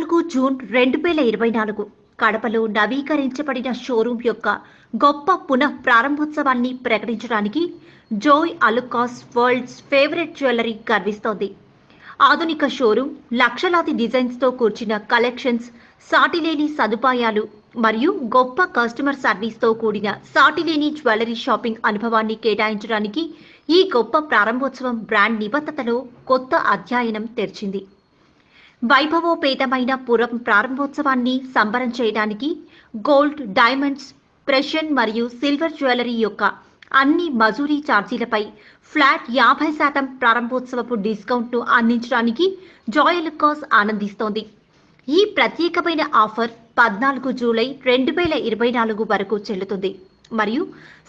14 June 2024 కడపలో నవీకరించబడిన showroom యొక్క గొప్ప పునః ప్రారంభోత్సవాన్ని ప్రకటించడానికి Joy Alukkas world's favourite jewellery గర్విస్తోంది. ఆధునిక షోరూం లక్షలాది డిజైన్స్తో కూర్చిన కలెక్షన్స్, సాటిలేని సదుపాయాలు మరియు గొప్ప కస్టమర్ సర్వీస్తో కూడిన సాటిలేని జ్యువెలరీ షాపింగ్ అనుభవాన్ని కేటాయించడానికి ఈ గొప్ప ప్రారంభోత్సవం బ్రాండ్ నిబద్ధతలో కొత్త అధ్యాయం తెరిచింది. వైభవోపేతమైన ప్రారంభోత్సవాన్ని సంబరం చేయడానికి గోల్డ్, డైమండ్స్, ప్రెషియస్ మరియు సిల్వర్ జ్యువెలరీ యొక్క అన్ని మజూరీ ఛార్జీలపై ఫ్లాట్ 50% ప్రారంభోత్సవపు డిస్కౌంట్ను అందించడానికి జోయ్ అలుకాస్ ఆనందిస్తోంది. ఈ ప్రత్యేకమైన ఆఫర్ 14 జూలై 2024 వరకు చెల్లుతుంది మరియు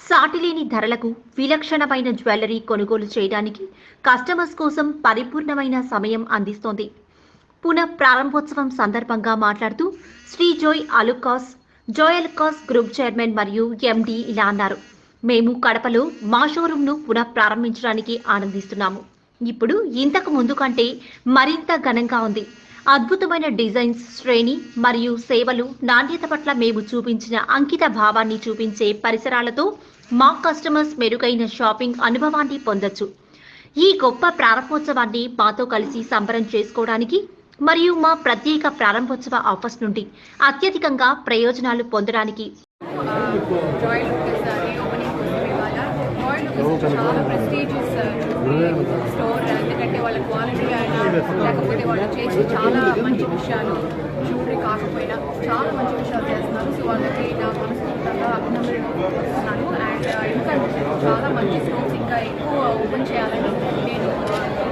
సాటిలేని ధరలకు విలక్షణమైన జ్యువెలరీ కొనుగోలు చేయడానికి కస్టమర్స్ కోసం పరిపూర్ణమైన సమయం అందిస్తోంది. పునః ప్రారంభోత్సవం సందర్భంగా మాట్లాడుతూ శ్రీ జోయ్ అలుకాస్ గ్రూప్ చైర్మన్ మరియు ఎండి ఇలా అన్నారు. మేము కడపలో మా షోరూంను పునః ప్రారంభించడానికి ఆనందిస్తున్నాము. ఇప్పుడు ఇంతకు ముందు కంటే మరింత ఘనంగా ఉంది. అద్భుతమైన డిజైన్స్, శ్రేణి మరియు సేవలు, నాణ్యత పట్ల మేము చూపించిన అంకిత భావాన్ని చూపించే పరిసరాలతో మా కస్టమర్స్ మెరుగైన షాపింగ్ అనుభవాన్ని పొందొచ్చు. ఈ గొప్ప ప్రారంభోత్సవాన్ని మాతో కలిసి సంబరం చేసుకోవడానికి మరియు మా ప్రత్యేక ప్రారంభోత్సవ ఆఫర్స్ నుండి అత్యధికంగా ప్రయోజనాలు పొందడానికి చాలా ప్రెస్టీజియస్ స్టోర్. ఎందుకంటే వాళ్ళ క్వాలిటీ అయినా లేకపోతే వాళ్ళు చేసి చాలా మంచి విషయాలు, జ్యువెలరీ కాకపోయినా చాలా మంచి విషయాలు చేస్తున్నారు. సో వాళ్ళకి నా మనస్ఫూర్తిగా అభినందనలు చేస్తున్నాను. అండ్ ఇంకా చాలా మంచి స్టోర్స్ ఇంకా ఎక్కువ ఓపెన్ చేయాలని నేను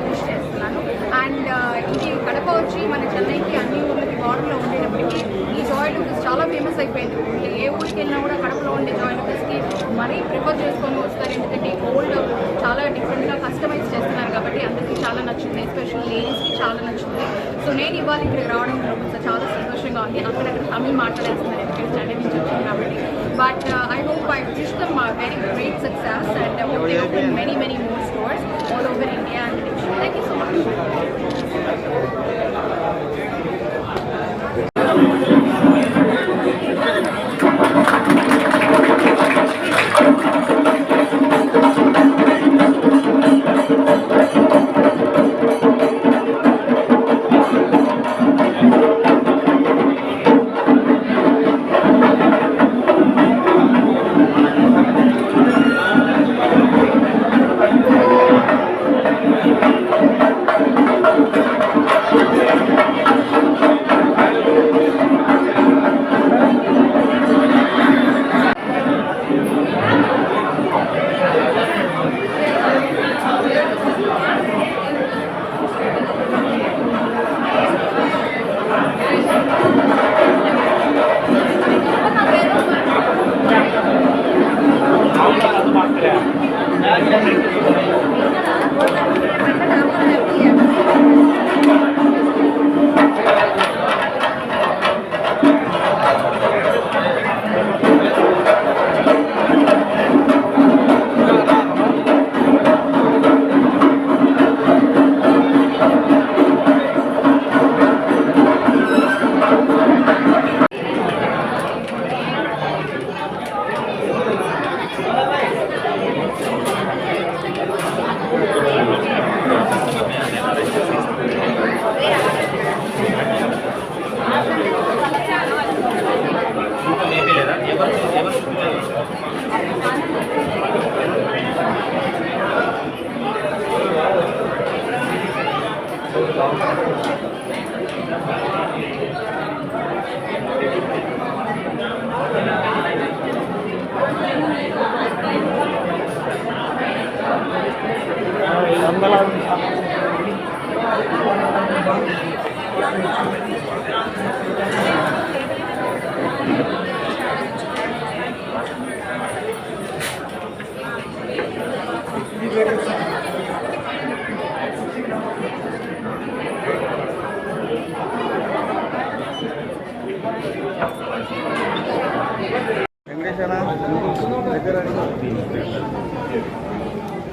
విష్ చేస్తున్నాను. అండ్ ఇది కడప వచ్చి మన చెన్నైకి అన్ని ఊళ్ళకి బార్డర్లో ఉండేటప్పటికీ ఈ జోయ్ అలుకాస్ చాలా ఫేమస్ అయిపోయింది. ఏ ఊరికి వెళ్ళినా కూడా కడపలో ఉండే జోయ్ అలుకాస్కి మరీ ప్రిఫర్ చేసుకొని వస్తారు. ఎందుకంటే గోల్డ్ చాలా డిఫరెంట్గా కస్టమైజ్ చేస్తున్నారు కాబట్టి అందరికీ చాలా నచ్చింది. ఎస్పెషల్ లేడీస్కి చాలా నచ్చింది. సో నేను ఇవాళ ఇక్కడికి రావడం చాలా సంతోషంగా ఉంది. అక్కడక్కడ తమిళ్ మాట్లాడేస్తున్నారు ఎందుకంటే చెన్నై నుంచి వచ్చింది కాబట్టి. But I hope I wish them very great success and I hope they open many more stores all over India and Malaysia. Thank you so much.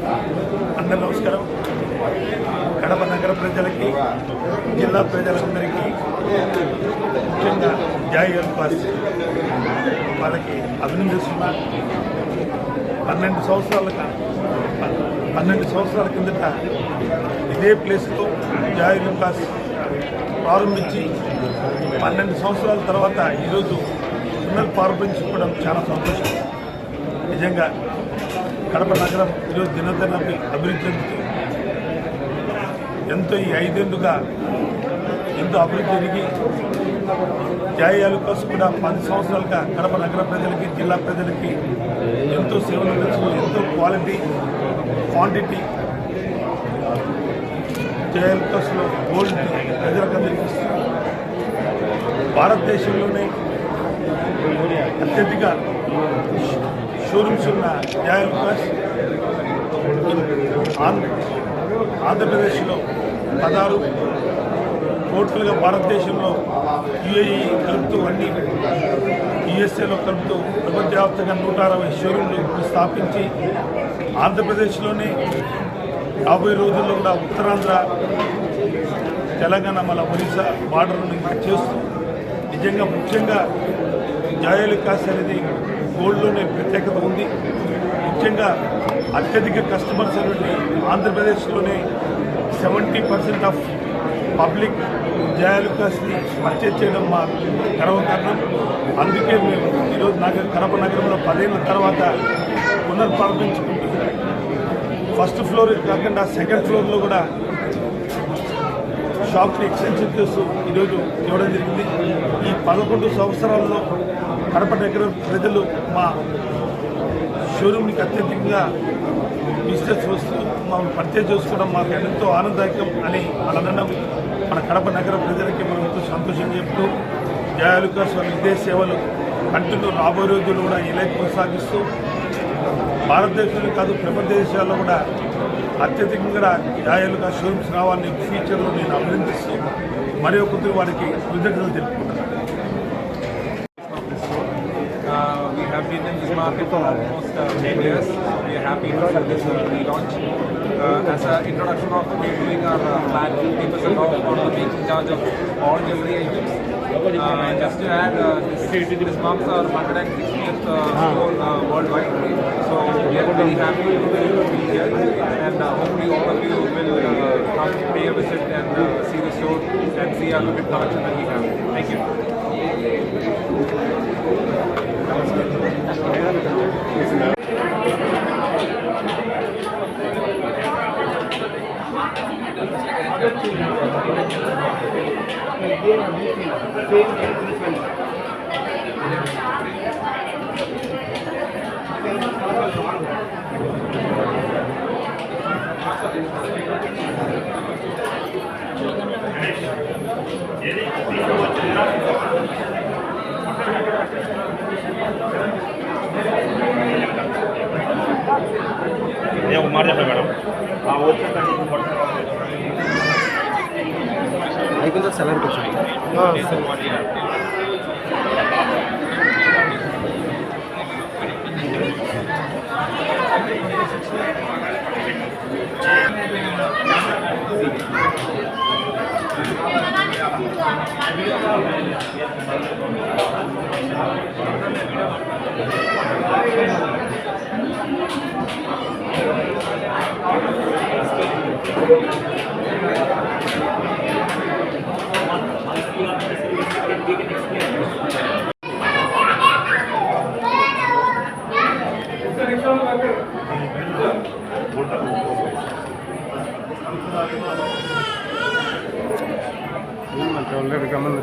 అందరూ నమస్కారం. కడప నగర ప్రజలకి, జిల్లా ప్రజలందరికీ, ముఖ్యంగా జాయ్ అల్ఫాస్ వాళ్ళకి అభినందిస్తున్నాను. 12 సంవత్సరాల కిందట ఇదే ప్లేస్లో జాయ్ అల్ఫాస్ ప్రారంభించి 12 సంవత్సరాల తర్వాత ఈరోజు పునర్ప్రారంభించుకోవడం చాలా సంతోషం. నిజంగా కడప నగరం ఈరోజు దినదిన అభివృద్ధి చెందుతూ ఎంతో ఈ 5 ఏళ్ళుగా ఎంతో అభివృద్ధి జరిగి జాయ్ అల్ఫాస్ కూడా 10 సంవత్సరాలుగా కడప నగర ప్రజలకి, జిల్లా ప్రజలకి ఎంతో సేవలు అందిస్తూ ఎంతో క్వాలిటీ, క్వాంటిటీ జాయ్ అల్ఫాస్లో గోల్డ్ ప్రజలకు అందిస్తున్నారు. భారతదేశంలోనే అత్యధిక షోరూమ్స్ ఉన్న జాయ్ అల్ఫాస్ ఆంధ్రప్రదేశ్లో 16, టోటల్గా భారతదేశంలో యుఏఈ కలుపుతూ అన్ని యుఎస్ఏలో కలుపుతూ ప్రపంచవ్యాప్తంగా 160 షోరూమ్లు స్థాపించి ఆంధ్రప్రదేశ్లోనే రాబోయే రోజుల్లో కూడా ఉత్తరాంధ్ర, తెలంగాణ, మళ్ళీ ఒరిస్సా బార్డర్ను ఇంకా చేస్తూ నిజంగా ముఖ్యంగా జాయ్ అల్ఫాస్ అనేది గోల్డ్లోనే ప్రత్యేకత ఉంది. ముఖ్యంగా అత్యధిక కస్టమర్స్ అనేది ఆంధ్రప్రదేశ్లోనే 70% ఆఫ్ పబ్లిక్ జాయ్ అల్ఫాస్ని పర్చేజ్ చేయడం మా గర్వకారణం. అందుకే మేము ఈరోజు కడప నగరంలో 10 ఏళ్ళ తర్వాత పునర్ప్రారంభించుకుంటూ ఫస్ట్ ఫ్లోర్ కాకుండా సెకండ్ ఫ్లోర్లో కూడా షాప్ని ఎక్స్టెన్షన్ చేస్తూ ఈరోజు ఇవ్వడం జరిగింది. ఈ 11 సంవత్సరాల్లో కడప నగర ప్రజలు మా షోరూమ్కి అత్యధికంగా విజిటర్స్ వస్తూ మనం పర్చేజ్ చేసుకోవడం మాకు ఎంతో ఆనందదాయకం అని అనడం మన కడప నగర ప్రజలకి మనం ఎంతో సంతోషం చెప్తూ జాయ్ అల్ఫాస్ వాళ్ళ ఇదే సేవలు కంటిన్యూ రాబోయే రోజులు కూడా ఇలా కొనసాగిస్తూ భారతదేశంలో కాదు ప్రపంచ దేశాల్లో కూడా అత్యధికంగా జాయ్ అల్ఫాస్ షోరూమ్స్ రావాలని ఫ్యూచర్లో నేను అభినందిస్తూ మరి ఒకరి వారికి కృతజ్ఞతలు తెలుపుకుంటున్నాను. We have been in this market for almost 10 years. We are happy to do this relaunch. As an introduction of we're doing our flat 50% off on the making charge of all jewelry items. Just to add, this marks our 160th store worldwide. So we are very happy to be here, and hopefully all of you will come pay a visit and see the store and see our good collection that we have. Thank you. ఒక మాట చెప్పండి madam. అయిపోయిందా సెలవుకి వచ్చాయి. already coming.